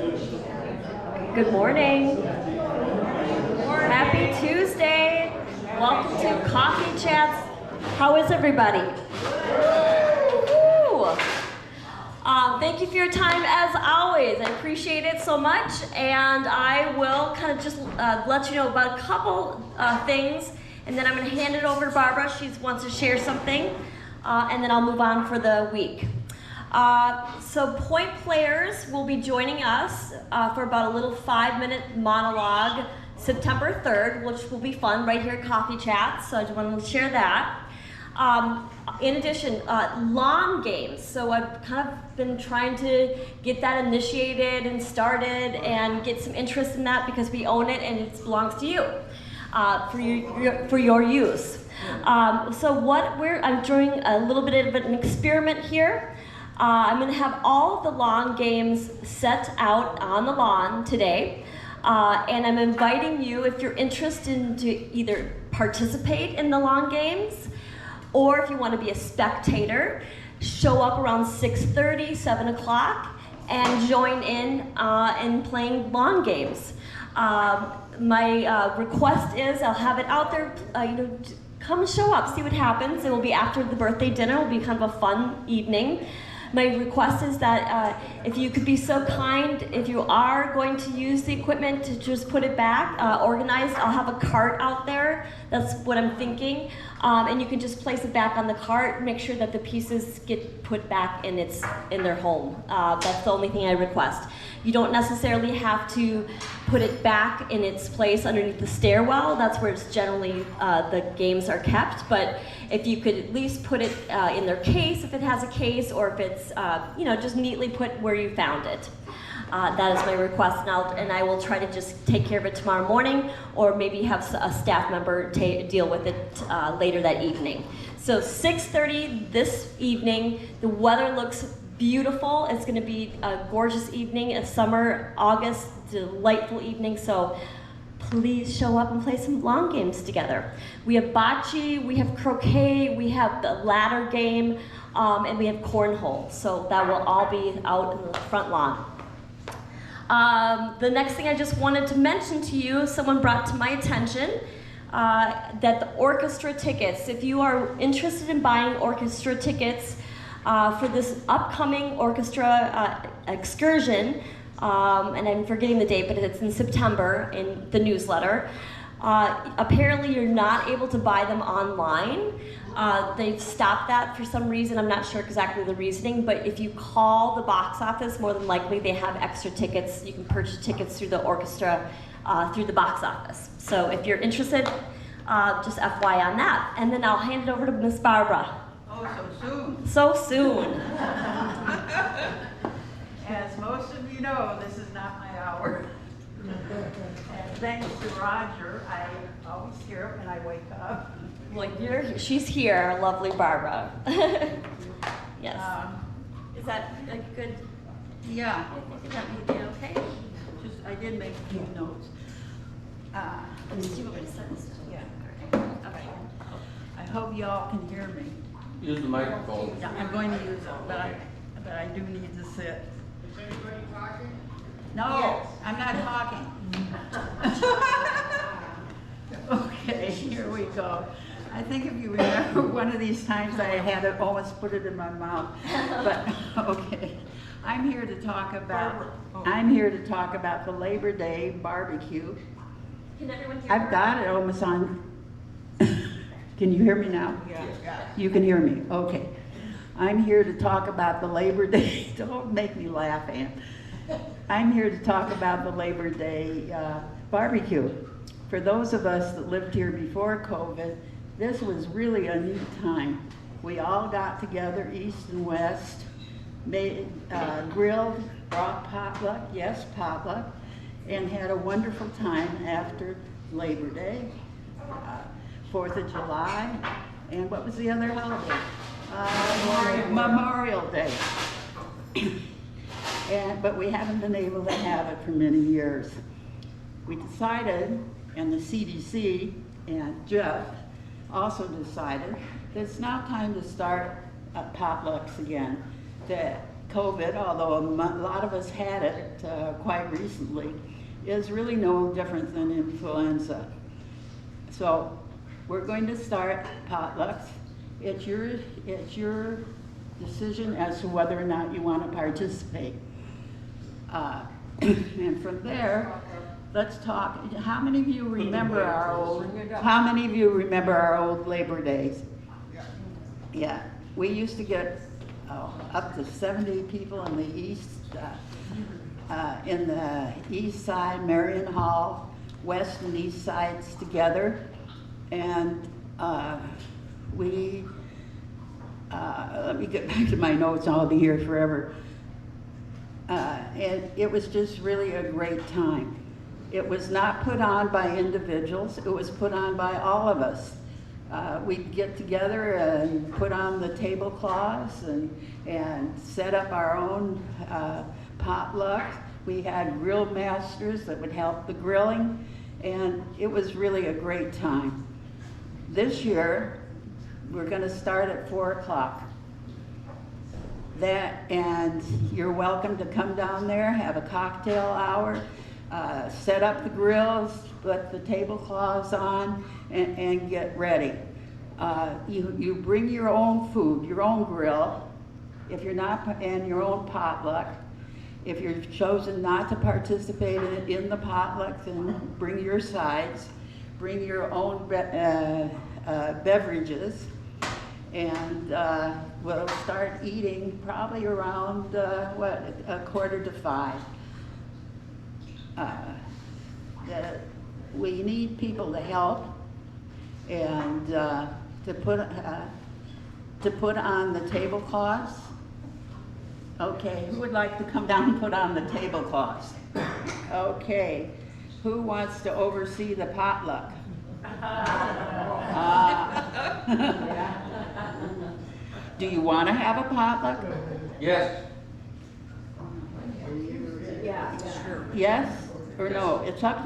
Good morning. Happy Tuesday. Welcome to Coffee Chats. How is everybody? Woo! Thank you for your time as always. I appreciate it so much. And I will kind of just let you know about a couple things. And then I'm going to hand it over to Barbara. She wants to share something. And then I'll move on for the week. So Point Players will be joining us for about a little 5-minute monologue September 3rd, which will be fun right here at Coffee Chats. So I just wanted to share that. In addition, lawn games. So I've kind of been trying to get that initiated and started and get some interest in that because we own it and it belongs to you for your use. So I'm doing a little bit of an experiment here. I'm going to have all of the lawn games set out on the lawn today, and I'm inviting you, if you're interested, to either participate in the lawn games, or if you want to be a spectator, show up around 6:30, 7 o'clock, and join in playing lawn games. My request is I'll have it out there, come show up, see what happens. It will be after the birthday dinner. It will be kind of a fun evening. My request is that if you could be so kind, if you are going to use the equipment, to just put it back, organized. I'll have a cart out there. That's what I'm thinking. And you can just place it back on the cart, make sure that the pieces get put back in their home. That's the only thing I request. You don't necessarily have to put it back in its place underneath the stairwell. That's where it's generally the games are kept. But if you could at least put it in their case, if it has a case, or if it's just neatly put where you found it. That is my request, and I will try to just take care of it tomorrow morning, or maybe have a staff member deal with it later that evening. So 6:30 this evening. The weather looks beautiful. It's going to be a gorgeous evening, a summer, August, delightful evening. So please show up and play some lawn games together. We have bocce, we have croquet, we have the ladder game, and we have cornhole. So that will all be out in the front lawn. The next thing I just wanted to mention to you, someone brought to my attention that the orchestra tickets, if you are interested in buying orchestra tickets for this upcoming orchestra excursion, and I'm forgetting the date, but it's in September in the newsletter. Apparently you're not able to buy them online. They've stopped that for some reason. I'm not sure exactly the reasoning, but if you call the box office, more than likely they have extra tickets. You can purchase tickets through the orchestra, through the box office. So if you're interested, just FYI on that. And then I'll hand it over to Miss Barbara. Oh, so soon. So soon. As most of you know, this is not my hour. And thanks to Roger, I always hear him when I wake up. Well, she's here, our lovely Barbara. Yes. Is that a good? Yeah. Is that okay? I did make a few notes. Do you want me to start this? Yeah. Okay. I hope y'all can hear me. Use the microphone. Yeah, I'm going to use it, but I do need to sit. Is anybody talking? No, Yes. I'm not talking. Okay, here we go. I think if you remember one of these times I had to almost put it in my mouth. But okay. I'm here to talk about the Labor Day barbecue. Can everyone hear I've her? got it almost on. Can you hear me now? Yeah. You can hear me. Okay. I'm here to talk about the Labor Day. Don't make me laugh, Ann. I'm here to talk about the Labor Day barbecue. For those of us that lived here before COVID, this was really a neat time. We all got together, east and west, made, grilled, brought potluck, yes, potluck, and had a wonderful time after Labor Day, 4th of July, and what was the other holiday? Memorial Day. But we haven't been able to have it for many years. We decided, and the CDC and Jeff also decided that it's now time to start potlucks again. The COVID, although a lot of us had it quite recently, is really no different than influenza. So we're going to start potlucks. It's your decision as to whether or not you want to participate. And from there, let's talk. How many of you remember our old Labor Days? Yeah, we used to get up to 70 people in the east side, Marion Hall, west and east sides together, and let me get back to my notes. I'll be here forever. And it was just really a great time. It was not put on by individuals. It was put on by all of us. We'd get together and put on the tablecloths and set up our own potluck. We had grill masters that would help the grilling, and it was really a great time. This year, we're going to start at 4 o'clock. And you're welcome to come down there, have a cocktail hour, set up the grills, put the tablecloths on, and get ready. You bring your own food, your own grill, if you're not, and your own potluck. If you're chosen not to participate in the potluck, then bring your sides, bring your own beverages, and we'll start eating probably around, 4:45. We need people to help and to put on the tablecloths. Okay, who would like to come down and put on the tablecloths? Okay, who wants to oversee the potluck? Do you want to have a potluck? Yes. Yes or no? It's up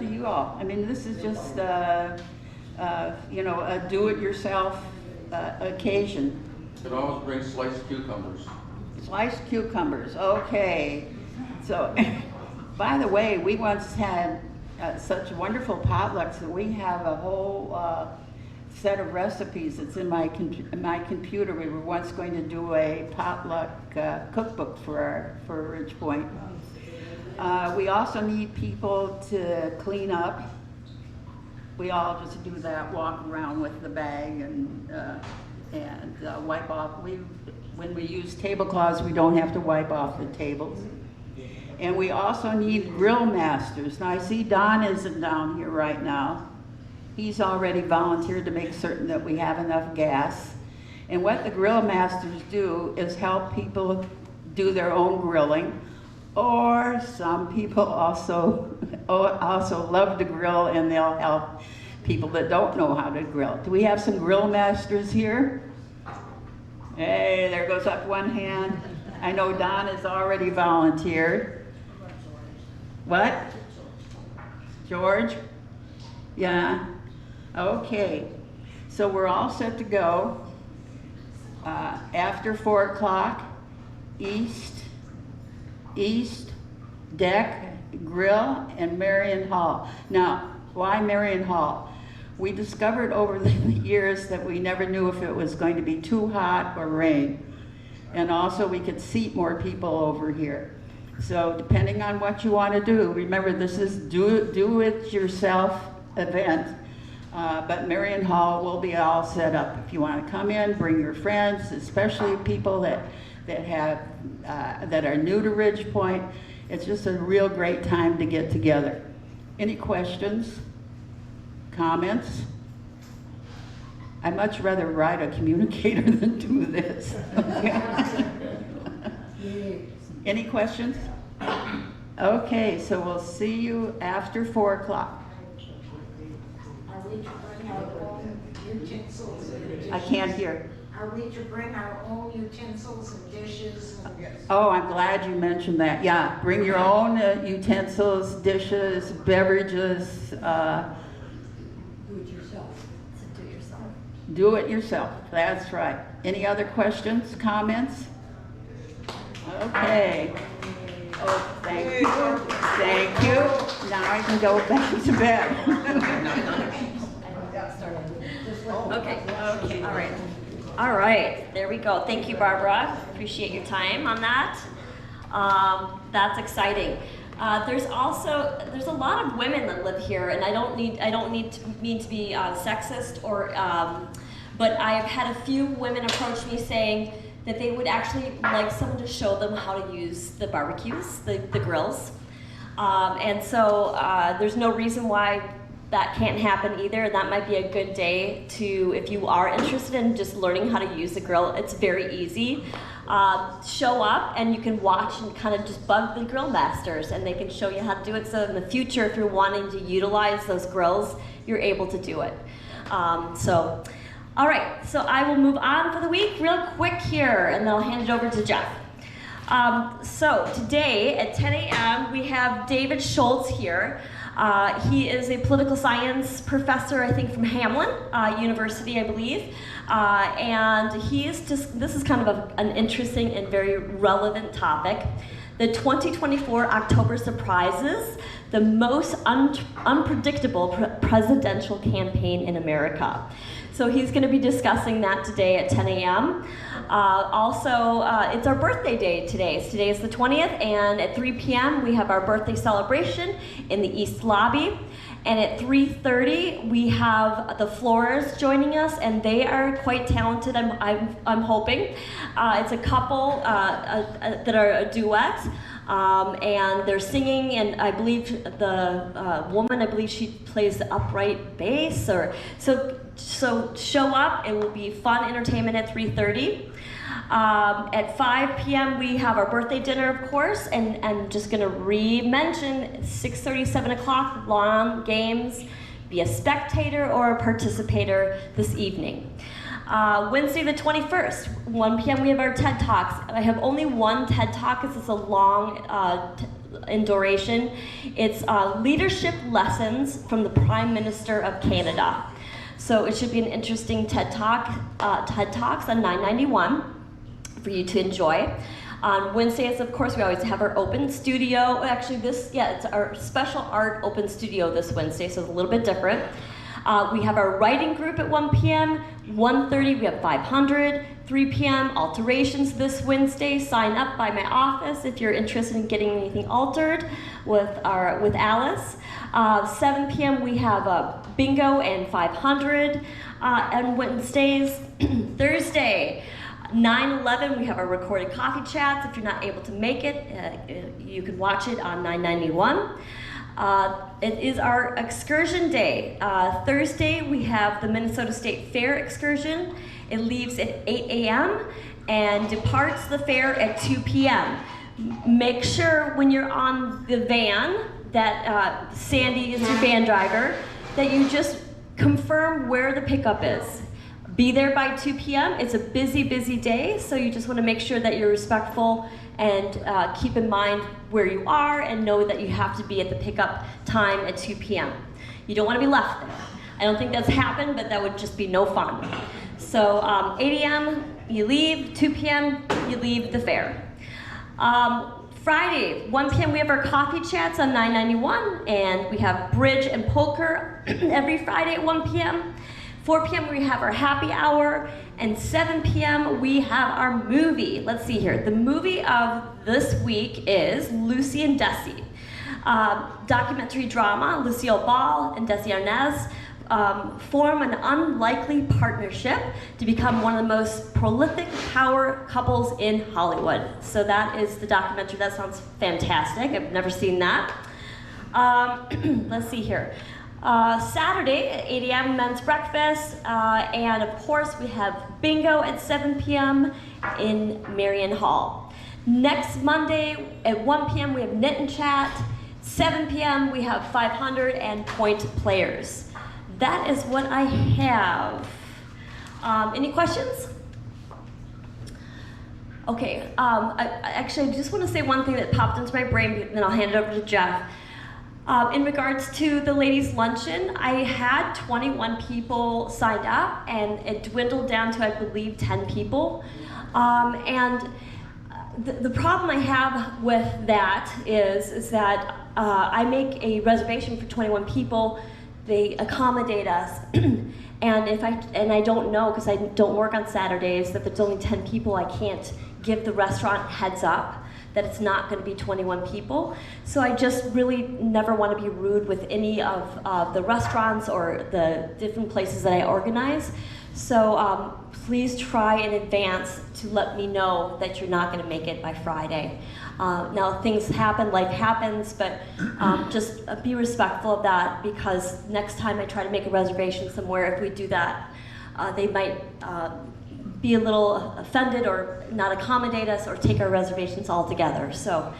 to you all. I mean, this is just a do-it-yourself occasion. Could always bring sliced cucumbers. Sliced cucumbers. Okay. So, by the way, we once had such wonderful potlucks that we have a whole set of recipes that's in my computer. We were once going to do a potluck cookbook for Ridge Point. We also need people to clean up. We all just do that, walk around with the bag and wipe off. When we use tablecloths, we don't have to wipe off the tables. And we also need grill masters. Now I see Don isn't down here right now. He's already volunteered to make certain that we have enough gas. And what the grill masters do is help people do their own grilling, or some people also love to grill and they'll help people that don't know how to grill. Do we have some grill masters here? Hey, there goes up one hand. I know Don has already volunteered. What? George? Yeah. Okay. So we're all set to go. After 4 o'clock, east, deck, grill, and Marion Hall. Now, why Marion Hall? We discovered over the years that we never knew if it was going to be too hot or rain. And also we could seat more people over here. So depending on what you want to do, remember this is do-it-yourself event. But Marion Hall will be all set up. If you want to come in, bring your friends, especially people that are new to Ridge Point. It's just a real great time to get together. Any questions? Comments? I'd much rather ride a communicator than do this. Any questions? Okay, so we'll see you after 4 o'clock. Are we to bring our own utensils and dishes? I can't hear. Are we to bring our own utensils and dishes? Oh, I'm glad you mentioned that. Yeah, bring your own utensils, dishes, beverages. Do it yourself. That's right. Any other questions, comments? Okay. Oh, thank you. Thank you. Now I can go back to bed. Okay. Okay. All right. All right. There we go. Thank you, Barbara. Appreciate your time on that. That's exciting. There's a lot of women that live here, and I don't need to be sexist or, but I've had a few women approach me saying that they would actually like someone to show them how to use the barbecues, the grills, and so there's no reason why that can't happen either. And that might be a good day to, if you are interested in just learning how to use the grill. It's very easy. Show up and you can watch and kind of just bug the grill masters and they can show you how to do it, so in the future if you're wanting to utilize those grills, you're able to do it. All right, so I will move on for the week real quick here and then I'll hand it over to Jeff. So today at 10 a.m. we have David Schultz here. He is a political science professor, I think, from Hamlin University, I believe. And this is kind of an interesting and very relevant topic. The 2024 October surprises, the most unpredictable presidential campaign in America. So he's going to be discussing that today at 10 a.m. Also, it's our birthday day today. So today is the 20th, and at 3 p.m. we have our birthday celebration in the East Lobby. And at 3:30 we have the Flores joining us, and they are quite talented. I'm hoping. It's a couple that are a duet. And they're singing, and I believe the woman, I believe she plays the upright bass, so show up. It will be fun entertainment at 3:30. At 5 p.m. we have our birthday dinner, of course, and I'm just gonna re-mention 6:30, 7 o'clock, lawn games. Be a spectator or a participator this evening. Wednesday the 21st, 1 p.m. we have our TED Talks. I have only one TED Talk because it's a long in duration. It's leadership lessons from the Prime Minister of Canada. So it should be an interesting TED Talks on 991 for you to enjoy. On Wednesdays, of course, we always have our open studio. Actually, it's our special art open studio this Wednesday, so it's a little bit different. We have our writing group at 1 p.m. 1:30 we have 500. 3 p.m. alterations this Wednesday. Sign up by my office if you're interested in getting anything altered with Alice. 7 p.m. we have a bingo and 500 on Wednesdays. Thursday, 9/11 we have our recorded coffee chats. If you're not able to make it, you can watch it on 991. It is our excursion day. Thursday we have the Minnesota State Fair excursion. It leaves at 8 a.m. and departs the fair at 2 p.m. Make sure when you're on the van that Sandy is your van driver, that you just confirm where the pickup is. Be there by 2 p.m. It's a busy, busy day, so you just want to make sure that you're respectful and keep in mind where you are and know that you have to be at the pickup time at 2 p.m. You don't want to be left there. I don't think that's happened, but that would just be no fun. So 8 a.m. you leave, 2 p.m. you leave the fair. Friday, 1 p.m. we have our coffee chats on 991, and we have bridge and poker every Friday at 1 p.m. 4 p.m. we have our happy hour, and 7 p.m. we have our movie. Let's see here. The movie of this week is Lucy and Desi. Documentary drama. Lucille Ball and Desi Arnaz form an unlikely partnership to become one of the most prolific power couples in Hollywood. So that is the documentary. That sounds fantastic. I've never seen that. Let's see here. Saturday at 8 a.m. men's breakfast, and of course we have bingo at 7 p.m. in Marion Hall. Next Monday at 1 p.m. we have knit and chat. 7 p.m. we have 500 and point players. That is what I have. Any questions? Okay, I just want to say one thing that popped into my brain, then I'll hand it over to Jeff. In regards to the ladies' luncheon, I had 21 people signed up, and it dwindled down to, I believe, 10 people. And the problem I have with that is that I make a reservation for 21 people. They accommodate us, and I don't know, because I don't work on Saturdays, that if it's only 10 people, I can't give the restaurant heads up that it's not going to be 21 people. So I just really never want to be rude with any of the restaurants or the different places that I organize. So please try in advance to let me know that you're not going to make it by Friday. Now things happen, life happens, but just be respectful of that, because next time I try to make a reservation somewhere, if we do that, they might be a little offended or not accommodate us or take our reservations altogether. So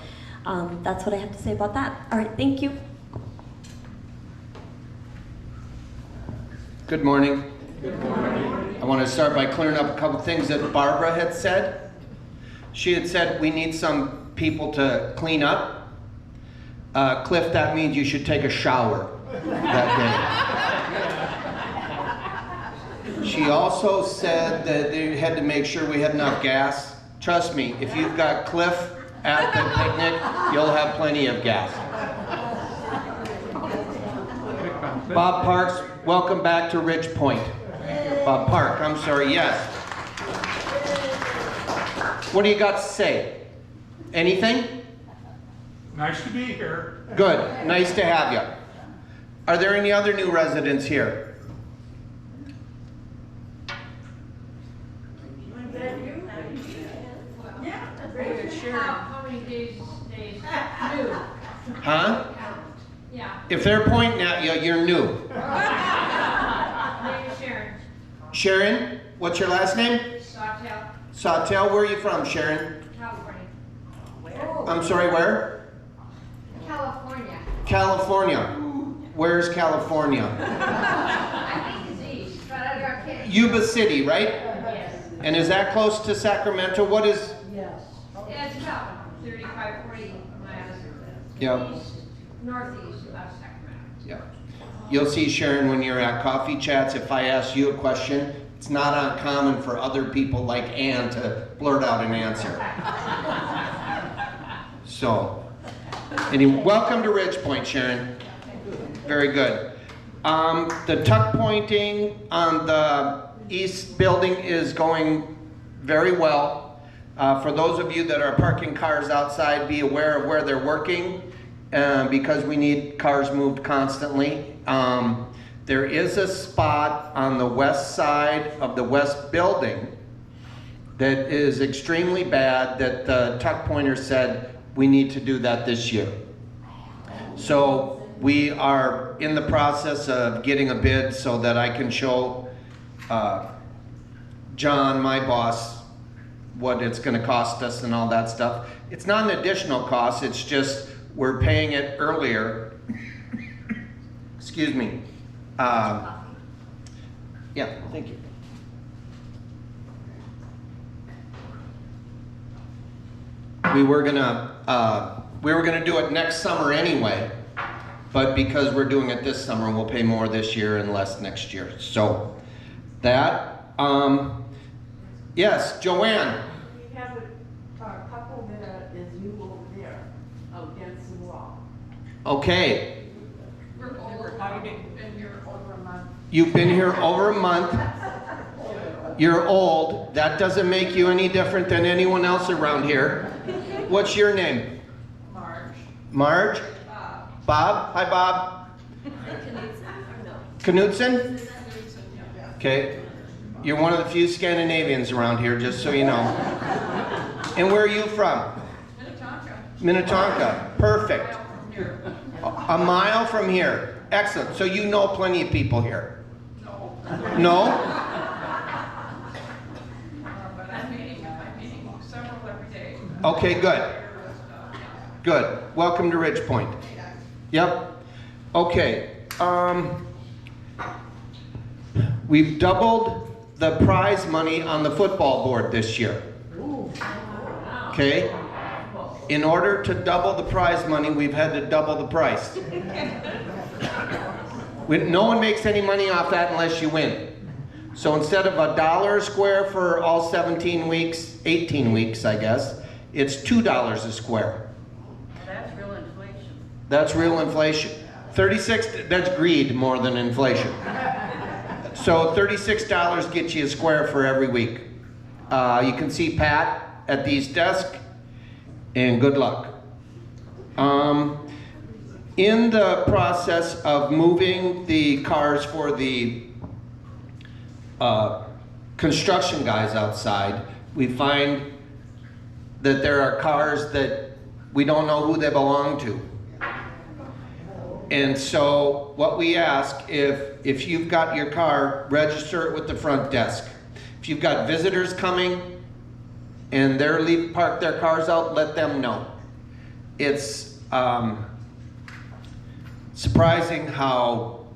that's what I have to say about that. All right, thank you. Good morning. Good morning. I want to start by clearing up a couple things that Barbara had said. She had said we need some people to clean up. Cliff, that means you should take a shower that day. She also said that they had to make sure we had enough gas. Trust me, if you've got Cliff at the picnic, you'll have plenty of gas. Bob Parks, welcome back to Ridge Point. Bob Park, I'm sorry, yes. What do you got to say? Anything? Nice to be here. Good, nice to have you. Are there any other new residents here? How many days new? Huh? Yeah. If they're pointing at you, you're new. Name is Sharon. Sharon, what's your last name? Sawtell, Sawtell, where are you from, Sharon? California. I'm sorry, where? California. California. Where's California? I think it's east, but I got kids. Yuba City, right? Yes. And is that close to Sacramento? What is? Yes. Yeah, it's about 35, 40 miles. Yeah. East, northeast of Sacramento. Yeah. You'll see, Sharon, when you're at Coffee Chats, if I ask you a question, it's not uncommon for other people like Ann to blurt out an answer. So, anyway, welcome to Ridge Point, Sharon. Very good. The tuck pointing on the east building is going very well. For those of you that are parking cars outside, be aware of where they're working, because we need cars moved constantly. There is a spot on the west side of the west building that is extremely bad that the tuck pointer said we need to do that this year. So we are in the process of getting a bid so that I can show John, my boss, what it's going to cost us and all that stuff. It's not an additional cost, it's just we're paying it earlier. Excuse me. Yeah, thank you. We were gonna do it next summer anyway, but because we're doing it this summer, we'll pay more this year and less next year. So that, yes, Joanne. We have a couple that is new over there, against the wall. Okay, I've been here over a month. you've been here over a month. You're old. That doesn't make you any different than anyone else around here. What's your name? Marge. Marge? Bob? Hi, Bob. Knutson? Okay. You're one of the few Scandinavians around here, just so you know. And where are you from? Minnetonka. Minnetonka. Perfect. A mile from here. Excellent. So you know plenty of people here. No. No? But I'm meeting several every day. Okay, good. Good. Welcome to Ridge Point. Yep. Okay. We've doubled the prize money on the football board this year. Okay? In order to double the prize money, we've had to double the price. No one makes any money off that unless you win. So instead of $1 a square for all 17 weeks, 18 weeks, I guess, it's $2 a square. That's real inflation. That's real inflation. 36, that's greed more than inflation. So $36 gets you a square for every week. You can see Pat at these desks, and good luck. In the process of moving the cars for the construction guys outside, we find that there are cars that we don't know who they belong to. And so what we ask, if you've got your car, register it with the front desk. If you've got visitors coming and they're park their cars out, let them know. It's surprising how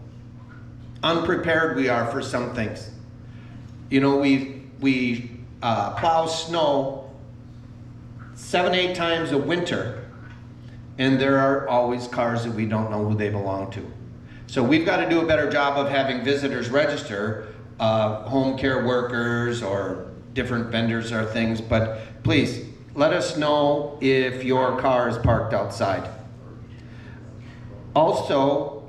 unprepared we are for some things. You know, we plow snow 7-8 times a winter, and there are always cars that we don't know who they belong to. So we've got to do a better job of having visitors register, home care workers or different vendors or things, but please let us know if your car is parked outside. Also,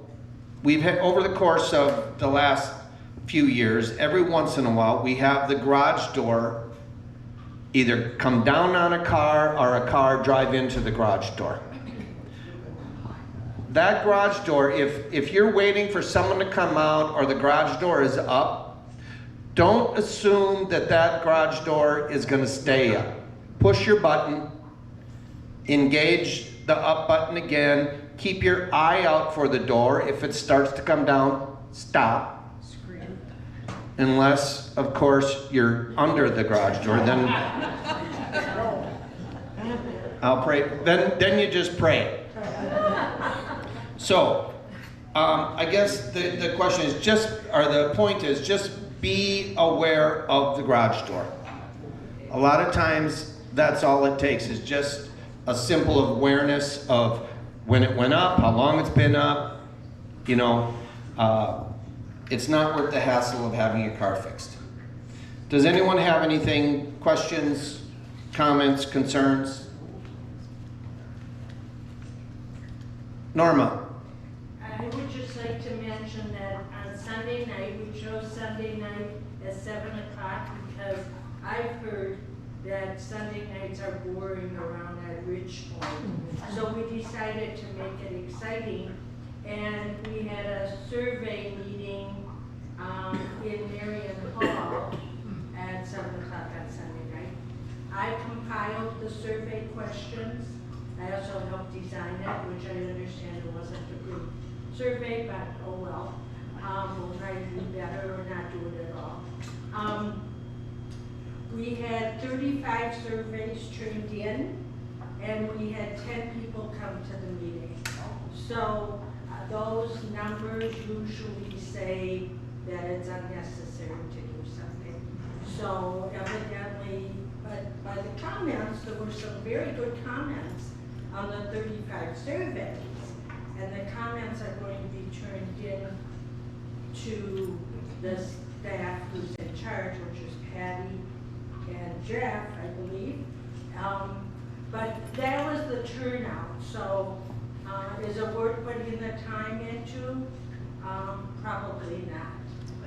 we've had, over the course of the last few years, every once in a while, we have the garage door either come down on a car or a car drive into the garage door. That garage door, if you're waiting for someone to come out or the garage door is up, don't assume that that garage door is going to stay up. Push your button, engage the up button again, keep your eye out for the door. If it starts to come down, stop. Unless, of course, you're under the garage door, then I'll pray. Then you just pray. So, I guess the question is the point is just be aware of the garage door. A lot of times, that's all it takes is just a simple awareness of when it went up, how long it's been up, you know. It's not worth the hassle of having your car fixed. Does anyone have anything, questions, comments, concerns? Norma. I would just like to mention that on Sunday night, we chose Sunday night at 7 o'clock because I've heard that Sunday nights are boring around that Ridge Point. So we decided to make it exciting, and we had a survey meeting in Marion Hall at 7 o'clock on Sunday night. I compiled the survey questions. I also helped design it, which I understand it wasn't a good survey, but oh well. We'll try to do better or not do it at all. We had 35 surveys turned in, and we had 10 people come to the meeting. So those numbers usually say that it's unnecessary to do something. So evidently, but by the comments, there were some very good comments on the 35 surveys. And the comments are going to be turned in to the staff who's in charge, which is Patty and Jeff, I believe. But that was the turnout. So is it worth putting the time into? Probably not.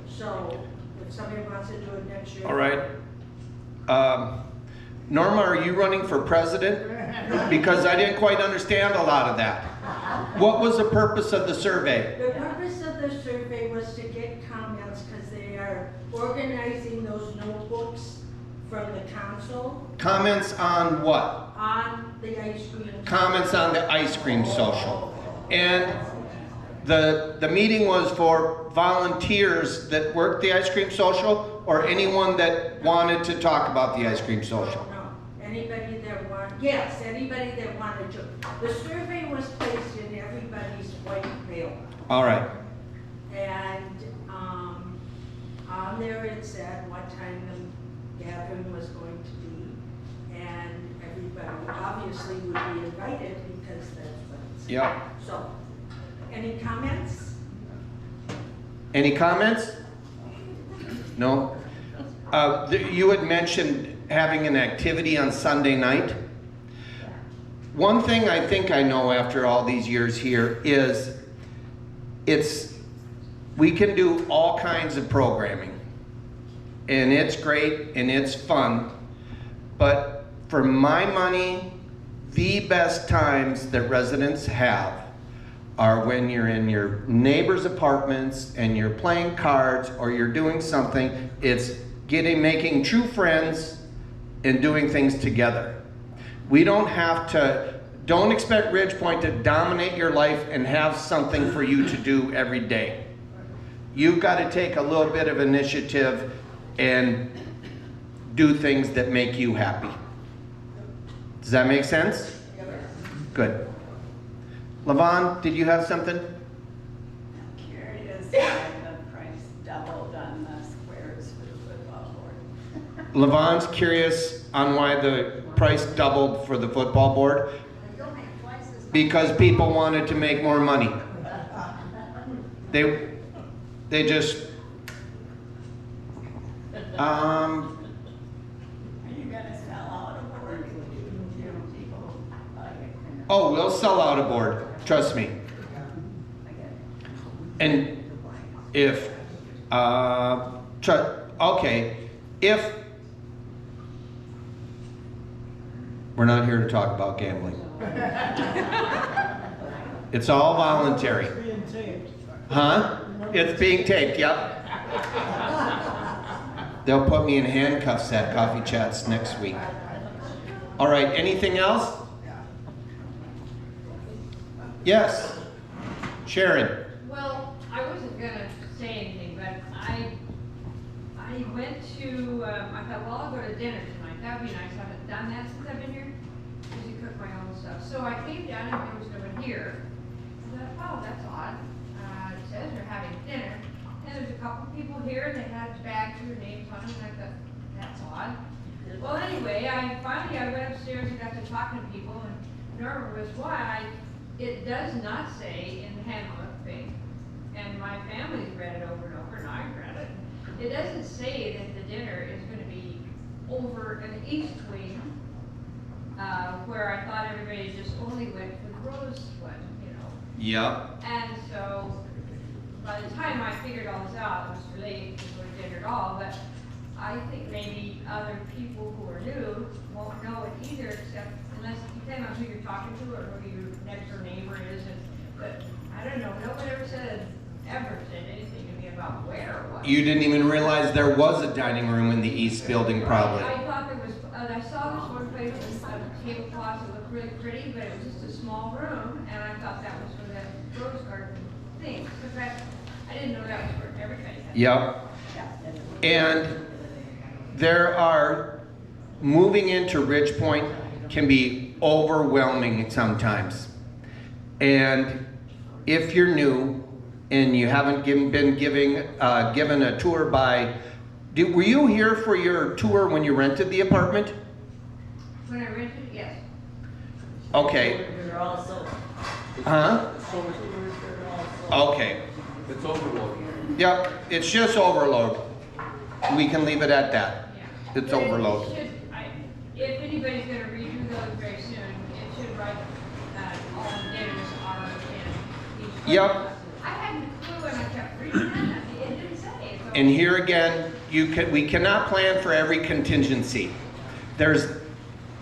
So if somebody wants to do it next year. All right. Norma, are you running for president? Because I didn't quite understand a lot of that. What was the purpose of the survey? The purpose of the survey was to get comments because they are organizing those notebooks from the council. Comments on what? On the ice cream. Comments on the ice cream social. And the meeting was for volunteers that worked the ice cream social or anyone that wanted to talk about the ice cream social? No, anybody that wanted, yes, anybody that wanted to. The survey was placed in everybody's white mail. All right. And on there it said what time the gathering was going to be. And everybody obviously would be invited because that's what it said. Yeah. So, any comments? Any comments? No? You had mentioned having an activity on Sunday night. one thing I think I know after all these years here is we can do all kinds of programming, and it's great and it's fun, but for my money, the best times that residents have are when you're in your neighbor's apartments and you're playing cards or you're doing something. It's making true friends and doing things together. We don't expect Ridgepoint to dominate your life and have something for you to do every day. You've got to take a little bit of initiative and do things that make you happy. Does that make sense? Good. Levon, did you have something? I'm curious why the price doubled on the squares for the football board. Levon's curious on why the price doubled for the football board. Because people wanted to make more money. They just, Are you gonna sell out a board? People buy it. oh, we'll sell out a board, trust me. And if, okay, if, we're not here to talk about gambling. It's all voluntary. Huh? It's being taped, yep. They'll put me in handcuffs at Coffee Chats next week. All right, anything else? Yes. Sharon. Well, I wasn't gonna say anything, but I went to, I thought, well, I'll go to dinner tonight. That would be nice. I haven't done that since I've been here. Usually cook my own stuff. So I came down and there was no one here. I thought, oh, that's odd. It says they're having dinner. And there's a couple people here, and they had bags with their names on them, and I thought, that's odd. Well, anyway, I went upstairs and got to talking to people, and Norma was why it does not say in the handbook thing, and my family's read it over and over, and I've read it. It doesn't say that the dinner is going to be over in the east wing, where I thought everybody just only went for the rosewood, you know. Yep. And so, by the time I figured all this out, it was too late to go to dinner at all, but I think maybe other people who are new won't know it either, except unless, depending on who you're talking to or who your next door neighbor is, but I don't know, no one ever said anything to me about where or what. You didn't even realize there was a dining room in the east building, probably. I thought there was, I saw this one place with a tablecloth that looked really pretty, but it was just a small room, and I thought that was for the rose garden thing. Because I didn't know that was for everybody. Yep. And there are, moving into Ridgepoint can be overwhelming sometimes. And if you're new and you haven't been given a tour by, were you here for your tour when you rented the apartment? When I rented, yes. Okay. Huh? Okay. It's overload. Yep, it's just overload. We can leave it at that. Yeah. It's But it overload. should- if anybody's gonna redo those very soon, it should write, all the dinners are in each. Yep. I hadn't a clue and I kept reading that, it didn't say. So- And here again, we cannot plan for every contingency. There's,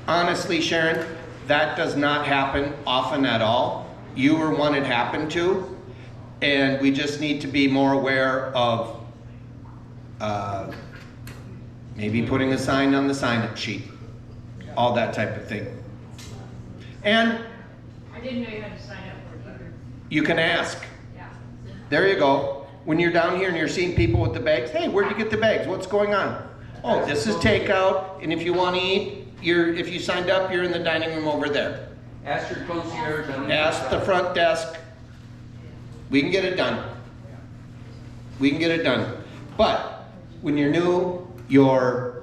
honestly, Sharon, that does not happen often at all. You were one it happened to, and we just need to be more aware of maybe putting a sign on the sign-up sheet, all that type of thing. And I didn't know you had to sign up for it either, you can ask. yeah. There you go. When you're down here and you're seeing people with the bags, hey, where'd you get the bags? What's going on? Oh, this is takeout, and if you want to eat, if you signed up, you're in the dining room over there. Ask your concierge. Ask the front desk. We can get it done. We can get it done. But when you're new, you're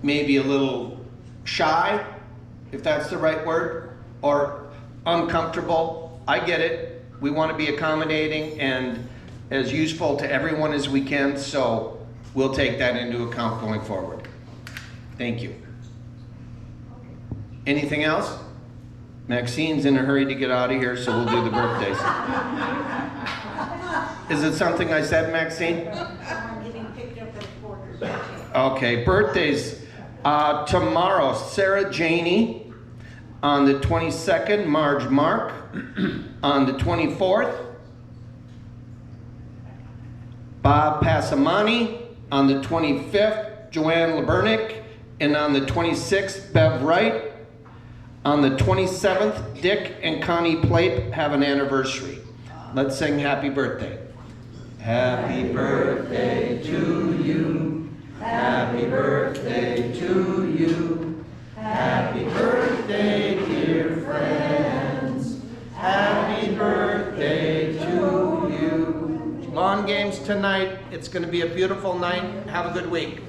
maybe a little shy, if that's the right word, or uncomfortable. I get it. We want to be accommodating and as useful to everyone as we can, so we'll take that into account going forward. Thank you. Anything else? Maxine's in a hurry to get out of here, so we'll do the birthdays. Is it something I said, Maxine? I'm getting picked up at quarters. Okay, birthdays. Tomorrow, Sarah Janey. On the 22nd, Marge Mark. On the 24th, Bob Passamani. On the 25th, Joanne Labernick. And on the 26th, Bev Wright. On the 27th, Dick and Connie Plape have an anniversary. Let's sing happy birthday. Happy birthday to you. Happy birthday to you. Happy birthday, dear friends. Happy birthday to you. Lawn games tonight. It's going to be a beautiful night. Have a good week.